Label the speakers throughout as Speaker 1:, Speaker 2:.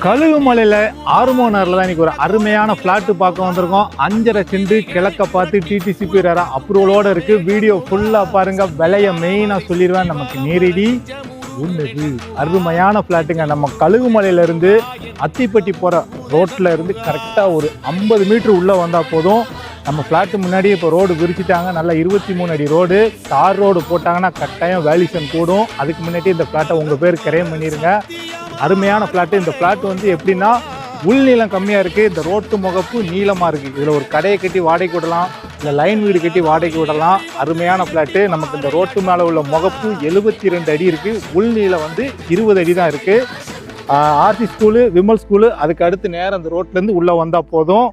Speaker 1: கழுகுமலையில் ஆர்மோனரில் தான் இன்றைக்கி ஒரு அருமையான ஃப்ளாட்டு பார்க்க வந்திருக்கோம். 5.5 சென்ட் கிழக்க பார்த்து டிடிசிபி ரேரா அப்ரூவலோடு இருக்குது. வீடியோ ஃபுல்லாக பாருங்கள். விலையை மெயினாக சொல்லிடுவேன். நமக்கு நேரடி உள்ளது அருமையான ஃப்ளாட்டுங்க. நம்ம கழுகுமலையிலேருந்து அத்திப்பட்டி போகிற ரோட்டில் இருந்து கரெக்டாக ஒரு 50 மீட்ரு உள்ளே வந்தால் போதும். நம்ம ஃப்ளாட்டு முன்னாடி இப்போ ரோடு விரிச்சிட்டாங்க. நல்லா 23 அடி ரோடு. தார் ரோடு போட்டாங்கன்னா கட்டாயம் வேல்யூஷன் கூடும். அதுக்கு முன்னாடி இந்த ஃப்ளாட்டை உங்கள் பேர் கிரையம் பண்ணிடுங்க. அருமையான ஃப்ளாட்டு. இந்த ஃப்ளாட் வந்து எப்படின்னா உள் நீளம் கம்மியாக இருக்குது, இந்த ரோட்டு முகப்பு நீளமாக இருக்குது. இதில் ஒரு கடையை கட்டி வாடகைக்கு விடலாம், இல்லை லைன் வீடு கட்டி வாடகைக்கு விடலாம். அருமையான ஃப்ளாட்டு. நமக்கு இந்த ரோட்டு மேலே உள்ள முகப்பு 72 அடி இருக்குது. உள் நீளம் வந்து 20 அடி தான் இருக்குது. ஆர்சி ஸ்கூலு, விமல் ஸ்கூலு, அதுக்கு அடுத்து நேரம் அந்த ரோட்லேருந்து உள்ளே வந்தால் போதும்.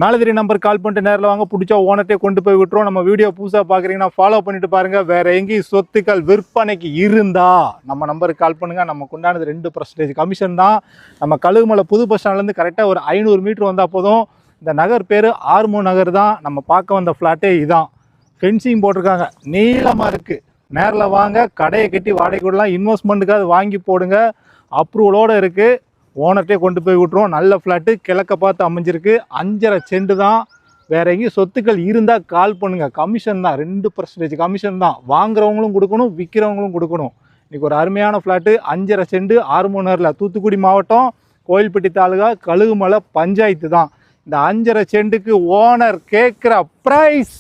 Speaker 1: மேலே தெரிய நம்பர் கால் பண்ணிட்டு நேரில் வாங்க. பிடிச்சா ஓனர்ட்டே கொண்டு போய் விட்டுரும். நம்ம வீடியோ புதுசாக பார்க்குறீங்கன்னா ஃபாலோ பண்ணிட்டு பாருங்கள். வேறு எங்கேயும் சொத்துக்கள் விற்பனைக்கு இருந்தால் நம்ம நம்பருக்கு கால் பண்ணுங்கள். நமக்கு உண்டானது 2% கமிஷன் தான். நம்ம கழுகுமலை புது பஸ் ஸ்டாண்ட்லேருந்து கரெக்டாக ஒரு 500 மீட்ரு வந்தால் போதும். இந்த நகர் பேர் ஆர்மோ நகர் தான். நம்ம பார்க்க வந்த ஃப்ளாட்டே இதுதான். ஃபென்சிங் போட்டிருக்காங்க, நீளமாக இருக்குது. நேரில் வாங்க, கடையை கட்டி வாடகை விடலாம். இன்வெஸ்ட்மெண்ட்டுக்காக வாங்கி போடுங்க. அப்ரூவலோடு இருக்குது. ஓனர்ட்டே கொண்டு போய் விட்டுருவோம். நல்ல ஃப்ளாட்டு, கிழக்க பார்த்து அமைஞ்சிருக்கு. 5.5 சென்ட் தான். வேறு எங்கேயும் சொத்துக்கள் இருந்தால் கால் பண்ணுங்கள். கமிஷன் தான், 2% கமிஷன் தான். வாங்குறவங்களும் கொடுக்கணும், விற்கிறவங்களும் கொடுக்கணும். இன்றைக்கி ஒரு அருமையான ஃப்ளாட்டு. 5.5 சென்ட் ஆர்மோனரில், தூத்துக்குடி மாவட்டம், கோயில்பட்டி தாலுகா, கழுகுமலை பஞ்சாயத்து தான். இந்த 5.5 சென்ட்டுக்கு ஓனர் கேட்குற ப்ரைஸ்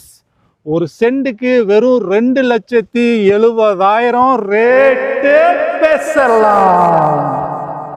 Speaker 1: ஒரு சென்ட்டுக்கு வெறும் 2,70,70,000 ரேட்டு பேசலாம்.